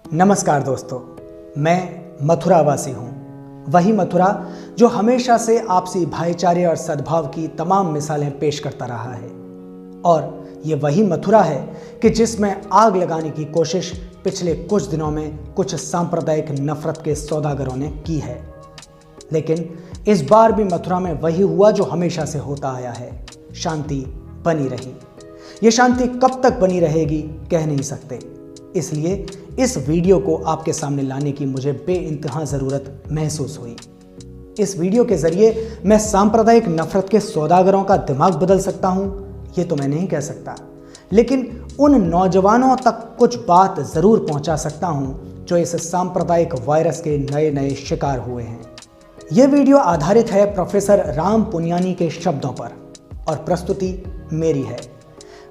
नमस्कार दोस्तों, मैं मथुरावासी हूँ। वही मथुरा जो हमेशा से आपसी भाईचारे और सद्भाव की तमाम मिसालें पेश करता रहा है। और ये वही मथुरा है कि जिसमें आग लगाने की कोशिश पिछले कुछ दिनों में कुछ सांप्रदायिक नफरत के सौदागरों ने की है। लेकिन इस बार भी मथुरा में वही हुआ जो हमेशा से होता आया है, शांति बनी रही। ये शांति कब तक बनी रहेगी कह नहीं सकते, इसलिए इस वीडियो को आपके सामने लाने की मुझे बेइंतहा ज़रूरत महसूस हुई। इस वीडियो के जरिए मैं सांप्रदायिक नफरत के सौदागरों का दिमाग बदल सकता हूं, ये तो मैं नहीं कह सकता, लेकिन उन नौजवानों तक कुछ बात ज़रूर पहुंचा सकता हूं जो इस सांप्रदायिक वायरस के नए नए शिकार हुए हैं। यह वीडियो आधारित है प्रोफेसर राम पुनियानी के शब्दों पर और प्रस्तुति मेरी है।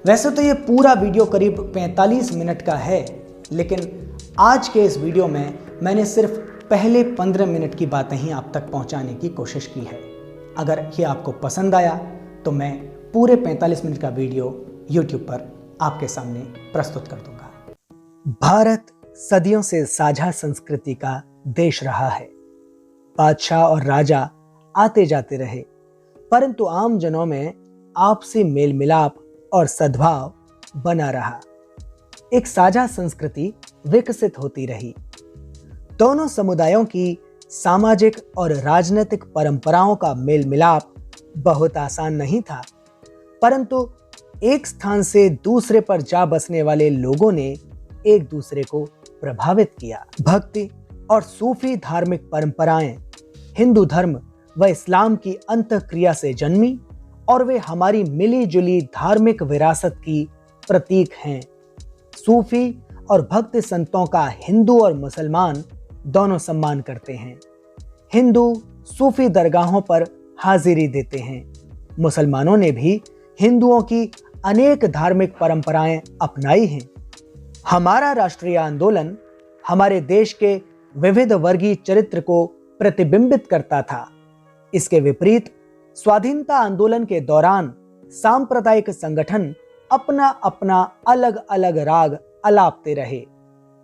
वैसे तो ये पूरा वीडियो करीब 45 मिनट का है, लेकिन आज के इस वीडियो में मैंने सिर्फ पहले 15 मिनट की बातें ही आप तक पहुंचाने की कोशिश की है। अगर ये आपको पसंद आया तो मैं पूरे 45 मिनट का वीडियो YouTube पर आपके सामने प्रस्तुत कर दूंगा। भारत सदियों से साझा संस्कृति का देश रहा है। बादशाह और राजा आते जाते रहे, परंतु आम जनों में आपसी मेल मिलाप और सद्भाव बना रहा। एक साझा संस्कृति विकसित होती रही। दोनों समुदायों की सामाजिक और राजनीतिक परंपराओं का मेल मिलाप बहुत आसान नहीं था, परंतु एक स्थान से दूसरे पर जा बसने वाले लोगों ने एक दूसरे को प्रभावित किया। भक्ति और सूफी धार्मिक परंपराएं हिंदू धर्म व इस्लाम की अंतःक्रिया से जन्मी और वे हमारी मिली जुली धार्मिक विरासत की प्रतीक हैं। सूफी और भक्त संतों का हिंदू और मुसलमान दोनों सम्मान करते हैं। हिंदू सूफी दरगाहों पर हाजिरी देते हैं। मुसलमानों ने भी हिंदुओं की अनेक धार्मिक परंपराएं अपनाई हैं। हमारा राष्ट्रीय आंदोलन हमारे देश के विविध वर्गीय चरित्र को प्रतिबिंबित करता था। इसके विपरीत स्वाधीनता आंदोलन के दौरान सांप्रदायिक संगठन अपना अपना अलग अलग राग अलापते रहे।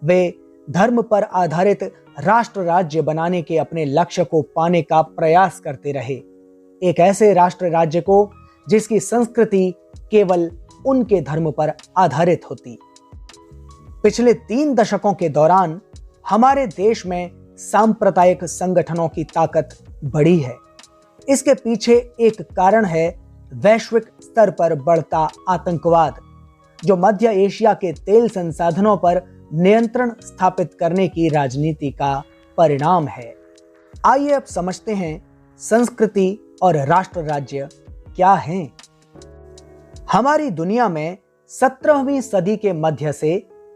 वे धर्म पर आधारित राष्ट्र राज्य बनाने के अपने लक्ष्य को पाने का प्रयास करते रहे, एक ऐसे राष्ट्र राज्य को जिसकी संस्कृति केवल उनके धर्म पर आधारित होती। पिछले 3 दशकों के दौरान हमारे देश में सांप्रदायिक संगठनों की ताकत बढ़ी है। इसके पीछे एक कारण है वैश्विक स्तर पर बढ़ता आतंकवाद, जो मध्य एशिया के तेल संसाधनों पर नियंत्रण स्थापित करने की राजनीति का परिणाम है। आइए अब समझते हैं संस्कृति और राष्ट्र राज्य क्या हैं। हमारी दुनिया में 17वीं सदी के मध्य से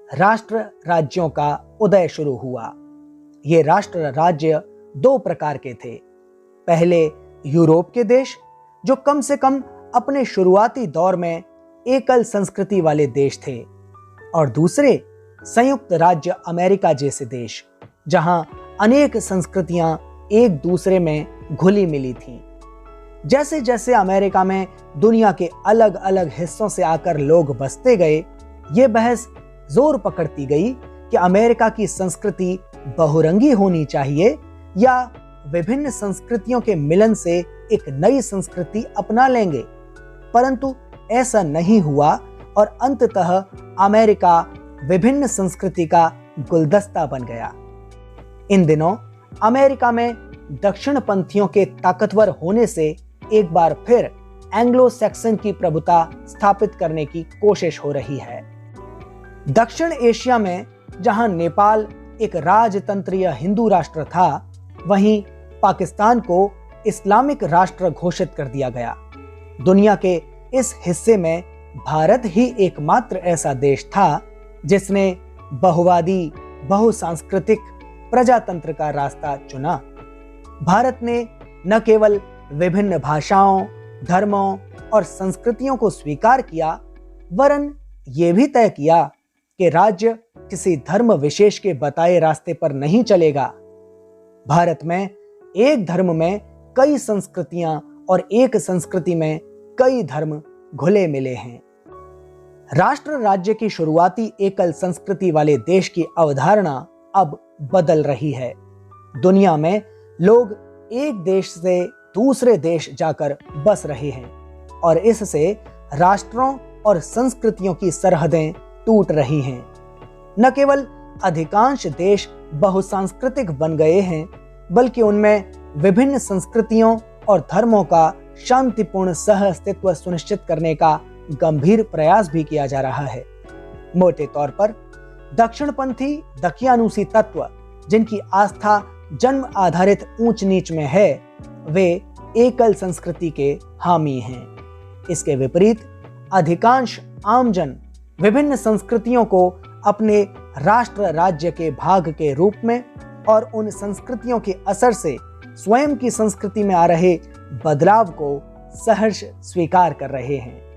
राष्ट्र राज्यों का उदय शुरू हुआ। ये राष्ट्र राज्य 2 प्रकार के थे। पहले यूरोप के देश, जो कम से कम अपने शुरुआती दौर में एकल संस्कृति वाले देश थे, और दूसरे संयुक्त राज्य अमेरिका जैसे देश, जहां अनेक संस्कृतियां एक दूसरे में घुली मिली थीं। जैसे जैसे अमेरिका में दुनिया के अलग अलग हिस्सों से आकर लोग बसते गए, ये बहस जोर पकड़ती गई कि अमेरिका की संस्कृति बहुरंगी होनी चाहिए या विभिन्न संस्कृतियों के मिलन से एक नई संस्कृति अपना लेंगे। परंतु ऐसा नहीं हुआ और अंततः अमेरिका विभिन्न संस्कृति का गुलदस्ता बन गया। इन दिनों अमेरिका में दक्षिणपंथियों के ताकतवर होने से एक बार फिर एंग्लो सैक्सन की प्रभुता स्थापित करने की कोशिश हो रही है। दक्षिण एशिया में जहां नेपाल एक राजतंत्रीय हिंदू राष्ट्र था, वहीं पाकिस्तान को इस्लामिक राष्ट्र घोषित कर दिया गया। दुनिया के इस हिस्से में भारत ही एकमात्र ऐसा देश था जिसने बहुवादी बहुसांस्कृतिक प्रजातंत्र का रास्ता चुना। भारत ने न केवल विभिन्न भाषाओं, धर्मों और संस्कृतियों को स्वीकार किया, वरन ये भी तय किया कि राज्य किसी धर्म विशेष के बताए रास्ते पर नहीं चलेगा। भारत में एक धर्म में कई संस्कृतियां और एक संस्कृति में कई धर्म घुले मिले हैं। राष्ट्र राज्य की शुरुआती एकल संस्कृति वाले देश की अवधारणा अब बदल रही है। दुनिया में लोग एक देश से दूसरे देश जाकर बस रहे हैं और इससे राष्ट्रों और संस्कृतियों की सरहदें टूट रही हैं। न केवल अधिकांश देश बहुसांस्कृतिक बन गए हैं, बल्कि उनमें विभिन्न संस्कृतियों और धर्मों का शांतिपूर्ण सह अस्तित्व सुनिश्चित करने का गंभीर प्रयास भी किया जा रहा है। मोटे तौर पर दक्षिणपंथी दकियानूसी तत्व, जिनकी आस्था जन्म आधारित ऊंच नीच में है, वे एकल संस्कृति के हामी हैं। इसके विपरीत अधिकांश आमजन विभिन्न संस्कृतियों को अपने राष्ट्र राज्य के भाग के रूप में और उन संस्कृतियों के असर से स्वयं की संस्कृति में आ रहे बदलाव को सहर्ष स्वीकार कर रहे हैं।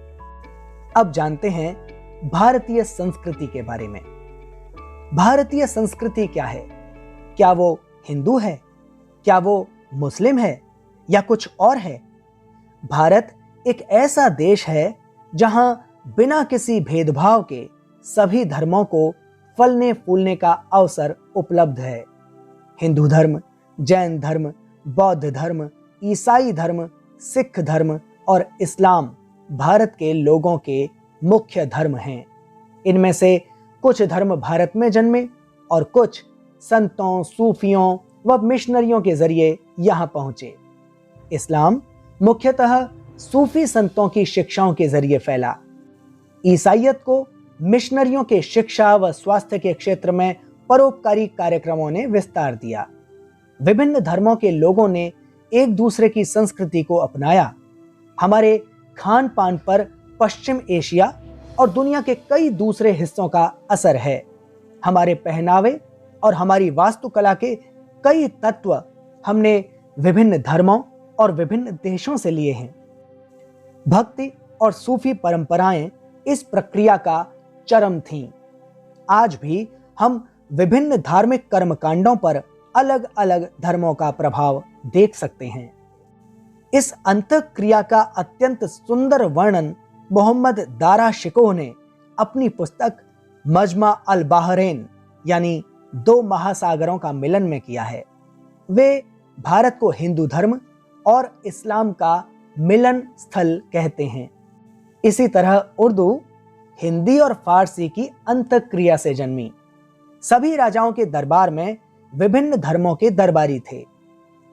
अब जानते हैं भारतीय संस्कृति के बारे में। भारतीय संस्कृति क्या है? क्या वो हिंदू है? क्या वो मुस्लिम है या कुछ और है? भारत एक ऐसा देश है जहां बिना किसी भेदभाव के सभी धर्मों को फलने फूलने का अवसर उपलब्ध है। हिंदू धर्म, जैन धर्म, बौद्ध धर्म, ईसाई धर्म, सिख धर्म और इस्लाम भारत के लोगों के मुख्य धर्म हैं। इनमें से कुछ धर्म भारत में जन्मे और कुछ संतों, सूफियों व मिशनरियों के जरिए यहाँ पहुंचे। इस्लाम मुख्यतः सूफी संतों की शिक्षाओं के जरिए फैला। ईसाइयत को मिशनरियों के शिक्षा व स्वास्थ्य के क्षेत्र में परोपकारी कार्यक्रमों ने विस्तार दिया। विभिन्न धर्मों के लोगों ने एक दूसरे की संस्कृति को अपनाया। हमारे खान पान पर पश्चिम एशिया और दुनिया के कई दूसरे हिस्सों का असर है। हमारे पहनावे और हमारी वास्तुकला के कई तत्व हमने विभिन्न धर्मों और विभिन्न देशों से लिए हैं। भक्ति और सूफी परंपराएं इस प्रक्रिया का चरम थीं। आज भी हम विभिन्न धार्मिक कर्मकांडों पर अलग अलग धर्मों का प्रभाव देख सकते हैं। इस अंतःक्रिया का अत्यंत सुंदर वर्णन मोहम्मद दारा शिकोह ने अपनी पुस्तक मजमा अल बहरैन यानी दो महासागरों का मिलन में किया है। वे भारत को हिंदू धर्म और इस्लाम का मिलन स्थल कहते हैं। इसी तरह उर्दू हिंदी और फारसी की अंतःक्रिया से जन्मी। सभी राजाओं के दरबार में विभिन्न धर्मों के दरबारी थे।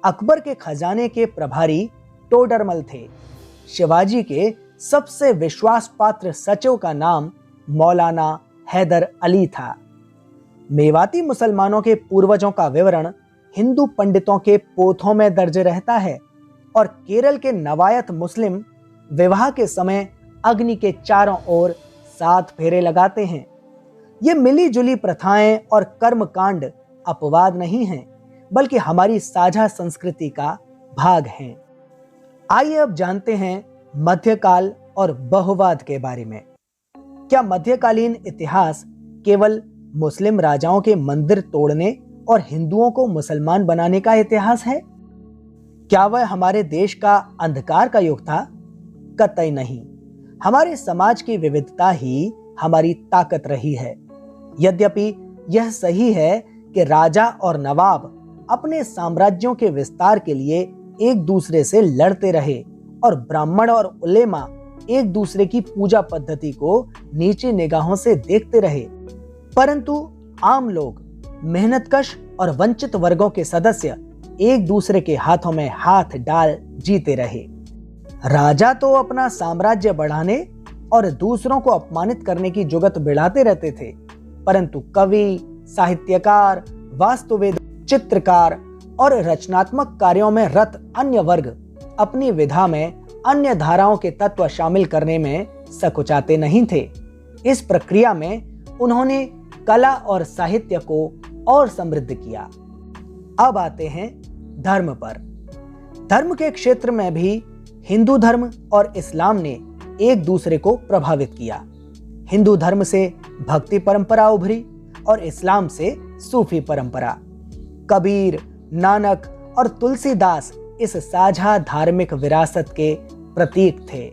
अकबर के खजाने के प्रभारी टोडरमल थे। शिवाजी के सबसे विश्वास पात्र सचिव का नाम मौलाना हैदर अली था। मेवाती मुसलमानों के पूर्वजों का विवरण हिंदू पंडितों के पोथों में दर्ज रहता है और केरल के नवायत मुस्लिम विवाह के समय अग्नि के चारों ओर 7 फेरे लगाते हैं। ये मिली जुली प्रथाएं और कर्मकांड अपवाद नहीं हैं, बल्कि हमारी साझा संस्कृति का भाग हैं। आइए अब जानते हैं मध्यकाल और बहुवाद के बारे में। क्या मध्यकालीन इतिहास केवल मुस्लिम राजाओं के मंदिर तोड़ने और हिंदुओं को मुसलमान बनाने का इतिहास है? क्या वह हमारे देश का अंधकार का युग था? कतई नहीं। हमारे समाज की विविधता ही हमारी ताकत रही है। यद्यपि यह सही है कि राजा और नवाब अपने साम्राज्यों के विस्तार के लिए एक दूसरे से लड़ते रहे और ब्राह्मण और उलेमा एक दूसरे की पूजा पद्धति को नीची निगाहों से देखते रहे, परंतु आम लोग, मेहनतकश और वंचित वर्गों के सदस्य एक दूसरे के हाथों में हाथ डाल जीते रहे। राजा तो अपना साम्राज्य बढ़ाने और दूसरों को अपमानित करने की जुगत बिड़ाते रहते थे, परंतु कवि, साहित्यकार, वास्तुविद, चित्रकार और रचनात्मक कार्यों में रत अन्य वर्ग अपनी विधा में अन्य धाराओं के तत्व शामिल करने में सकुचाते नहीं थे। इस प्रक्रिया में उन्होंने कला और साहित्य को और समृद्ध किया। अब आते हैं धर्म पर। धर्म के क्षेत्र में भी हिंदू धर्म और इस्लाम ने एक दूसरे को प्रभावित किया। हिंदू धर्म से भक्ति परंपरा उभरी और इस्लाम से सूफी परंपरा। कबीर, नानक और तुलसीदास इस साझा धार्मिक विरासत के प्रतीक थे।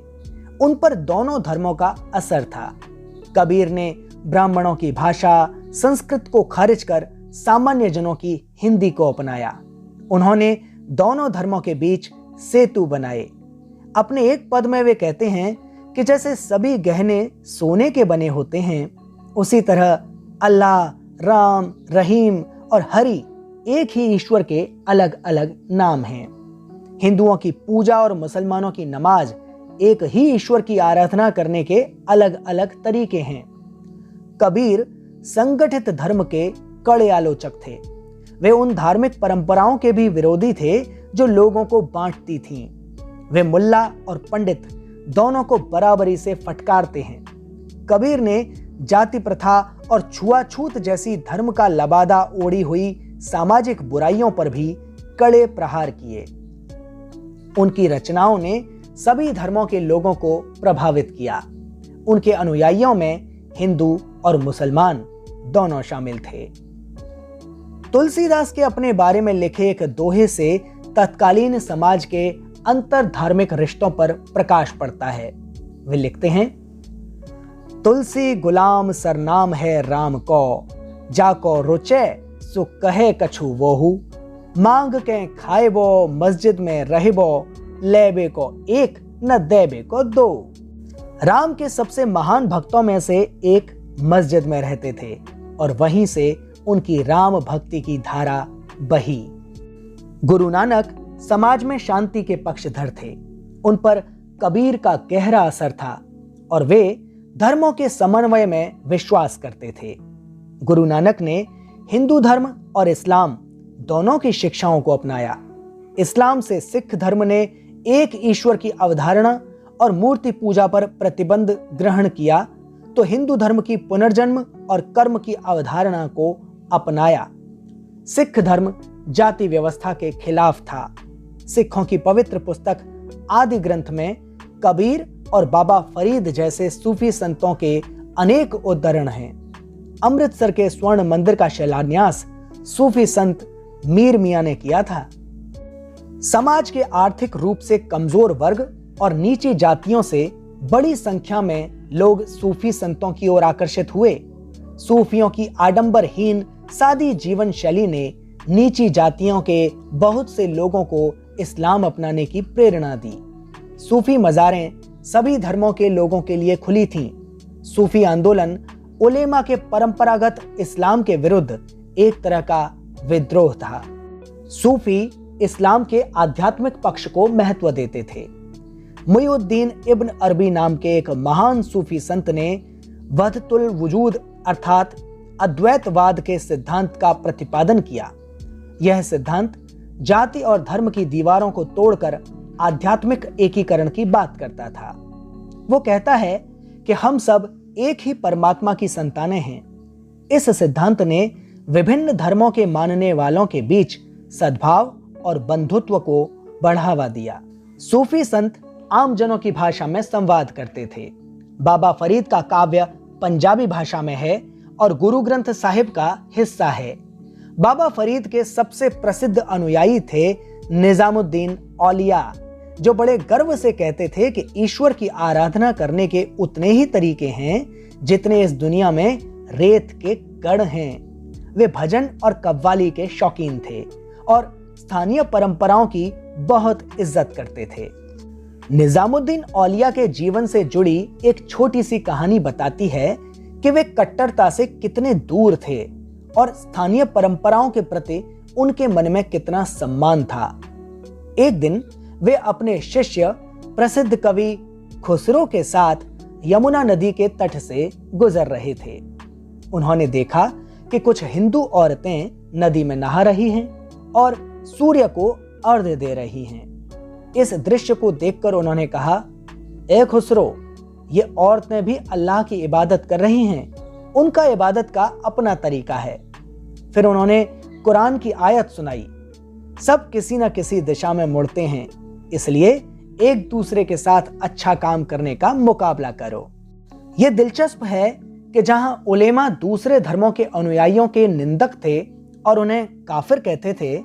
उन पर दोनों धर्मों का असर था। कबीर ने ब्राह्मणों की भाषा संस्कृत को खारिज कर सामान्य जनों की हिंदी को अपनाया। उन्होंने दोनों धर्मों के बीच सेतु बनाए। अपने एक पद में वे कहते हैं कि जैसे सभी गहने सोने के बने होते हैं, उसी तरह अल्लाह, राम, रहीम और हरि एक ही ईश्वर के अलग अलग नाम हैं। हिंदुओं की पूजा और मुसलमानों की नमाज एक ही ईश्वर की आराधना करने के अलग अलग तरीके हैं। कबीर संगठित धर्म के कड़े आलोचक थे। वे उन धार्मिक परंपराओं के भी विरोधी थे जो लोगों को बांटती थीं। वे मुल्ला और पंडित दोनों को बराबरी से फटकारते हैं। कबीर ने जाति प्रथा और छुआछूत जैसी धर्म का लबादा ओढ़ी हुई सामाजिक बुराइयों पर भी कड़े प्रहार किए। उनकी रचनाओं ने सभी धर्मों के लोगों को प्रभावित किया। उनके अनुयायियों में हिंदू और मुसलमान दोनों शामिल थे। तुलसीदास के अपने बारे में लिखे एक दोहे से तत्कालीन समाज के अंतर धार्मिक रिश्तों पर प्रकाश पड़ता है। वे लिखते हैं, तुलसी गुलाम सरनाम है राम को, जाको रुचे सो कहे कछु वोहू, मांग के खाए बो मस्जिद में रहिबो, लेबे को एक न देबे को दो। राम के सबसे महान भक्तों में से एक मस्जिद में रहते थे और वहीं से उनकी राम भक्ति की धारा बही। गुरु नानक समाज में शांति के पक्षधर थे। उन पर कबीर का गहरा असर था और वे धर्मों के समन्वय में विश्वास करते थे। गुरु नानक ने हिंदू धर्म और इस्लाम दोनों की शिक्षाओं को अपनाया। इस्लाम से सिख धर्म ने एक ईश्वर की अवधारणा और मूर्ति पूजा पर प्रतिबंध ग्रहण किया, तो हिंदू धर्म की पुनर्जन्म और कर्म की अवधारणा को अपनाया। सिख धर्म जाति व्यवस्था के खिलाफ था। सिखों की पवित्र पुस्तक आदि ग्रंथ में कबीर और बाबा फरीद जैसे सूफी संतों के अनेक उद्धरण हैं। अमृतसर के स्वर्ण मंदिर का शिलान्यास सूफी संत मीर मियां ने किया था। समाज के आर्थिक रूप से कमजोर वर्ग और नीची जातियों से बड़ी संख्या में लोग सूफी संतों की ओर आकर्षित हुए। सूफियों की आडंबरहीन सादी जीवन शैली ने नीची जातियों के बहुत से लोगों को इस्लाम अपनाने की प्रेरणा दी। सूफी मज़ारें सभी धर्मों के लोगों के लिए खुली थीं। सूफी आंदोलन उलेमा के परंपरागत इस्लाम के विरुद्ध एक तरह का विद्रोह था। सूफी इस्लाम के आध्यात्मिक पक्ष को महत्व देते थे। मुइनुद्दीन इब्न अरबी नाम के एक महान सूफी संत ने वहदतुल वजूद अर्थात अद्वैतवाद के सिद्धांत का प्रतिपादन किया। यह सिद्धांत जाति और धर्म की दीवारों को तोड़कर आध्यात्मिक एकीकरण की बात करता था। वो कहता है कि हम सब एक ही परमात्मा की संतानें हैं। इस सिद्धांत ने विभिन्न धर्मों के मानने वालों के बीच सद्भाव और बंधुत्व को बढ़ावा दिया। सूफी संत आम जनों की भाषा में संवाद करते थे। बाबा फरीद का काव्य पंजाबी भाषा में है और गुरु ग्रंथ साहिब का हिस्सा है। बाबा फरीद के सबसे प्रसिद्ध अनुयायी थे निजामुद्दीन औलिया, जो बड़े गर्व से कहते थे कि ईश्वर की आराधना करने के उतने ही तरीके हैं जितने इस दुनिया में रेत के कण हैं। वे भजन और कव्वाली के शौकीन थे और स्थानीय परंपराओं की बहुत इज्जत करते थे। निजामुद्दीन औलिया के जीवन से जुड़ी एक छोटी सी कहानी बताती है कि वे कट्टरता से कितने दूर थे और स्थानीय परंपराओं के प्रति उनके मन में कितना सम्मान था। एक दिन वे अपने शिष्य प्रसिद्ध कवि खुसरो के साथ यमुना नदी के तट से गुजर रहे थे। उन्होंने देखा कि कुछ हिंदू औरतें नदी में नहा रही हैं और सूर्य को अर्घ्य दे रही हैं। इस दृश्य को देखकर उन्होंने कहा, ए खुसरो, ये औरतें भी अल्लाह की इबादत कर रही हैं। उनका इबादत का अपना तरीका है। फिर उन्होंने कुरान की आयत सुनाई, सब किसी न किसी दिशा में मुड़ते हैं, इसलिए एक दूसरे के साथ अच्छा काम करने का मुकाबला करो। यह दिलचस्प है कि जहां उलेमा दूसरे धर्मों के अनुयायियों के निंदक थे और उन्हें काफिर कहते थे,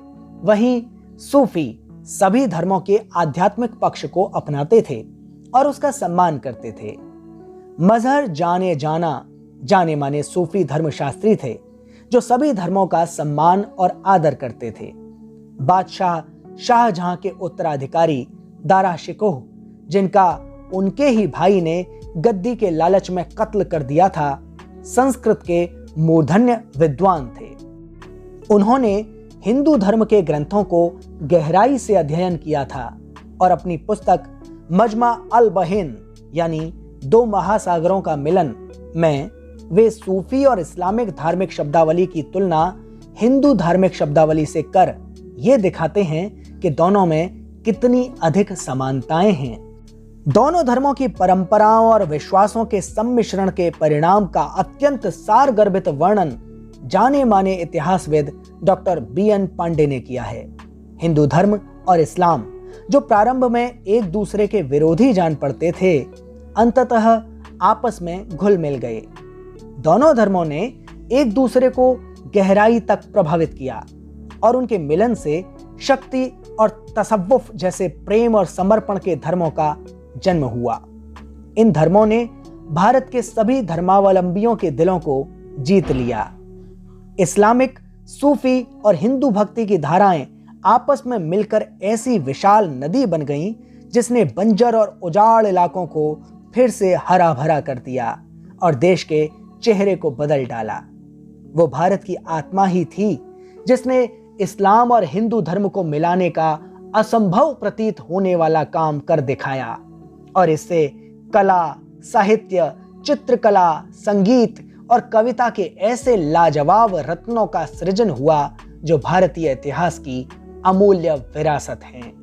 वहीं सूफी सभी धर्मों के आध्यात्मिक पक्ष को अपनाते थे और उसका सम्मान करते थे। मजहर जाने माने सूफी धर्मशास्त्री थे जो सभी धर्मों का सम्मान और आदर करते थे। बादशाह शाहजहां के उत्तराधिकारी दारा शिकोह, जिनका उनके ही भाई ने गद्दी के लालच में कत्ल कर दिया था, संस्कृत के मूर्धन्य विद्वान थे। उन्होंने हिंदू धर्म के ग्रंथों को गहराई से अध्ययन किया था और अपनी पुस्तक मजमा अल बहिन यानी दो महासागरों का मिलन में वे सूफी और इस्लामिक धार्मिक शब्दावली की तुलना हिंदू धार्मिक शब्दावली से कर ये दिखाते हैं कि दोनों में कितनी अधिक समानताएं हैं। दोनों धर्मों की परंपराओं और विश्वासों के सम्मिश्रण के परिणाम का अत्यंत सारगर्भित वर्णन जाने माने इतिहासविद डॉक्टर BN पांडे ने किया है। हिंदू धर्म और इस्लाम, जो प्रारंभ में एक दूसरे के विरोधी जान पड़ते थे, अंततः आपस में घुल मिल गए। दोनों धर्मों ने एक दूसरे को गहराई तक प्रभावित किया और उनके मिलन से शक्ति और तसव्वुफ जैसे प्रेम और समर्पण के धर्मों का जन्म हुआ। इन धर्मों ने भारत के सभी धर्मावलंबियों के दिलों को जीत लिया। इस्लामिक, सूफी और हिंदू भक्ति की धाराएं आपस में मिलकर ऐसी विशाल नदी बन गईं जिसने बंजर और उजाड़ इलाकों को फिर से हरा भरा कर दिया और देश के चेहरे को बदल डाला। वो भारत की आत्मा ही थी जिसने इस्लाम और हिंदू धर्म को मिलाने का असंभव प्रतीत होने वाला काम कर दिखाया और इससे कला, साहित्य, चित्रकला, संगीत और कविता के ऐसे लाजवाब रत्नों का सृजन हुआ जो भारतीय इतिहास की अमूल्य विरासत हैं।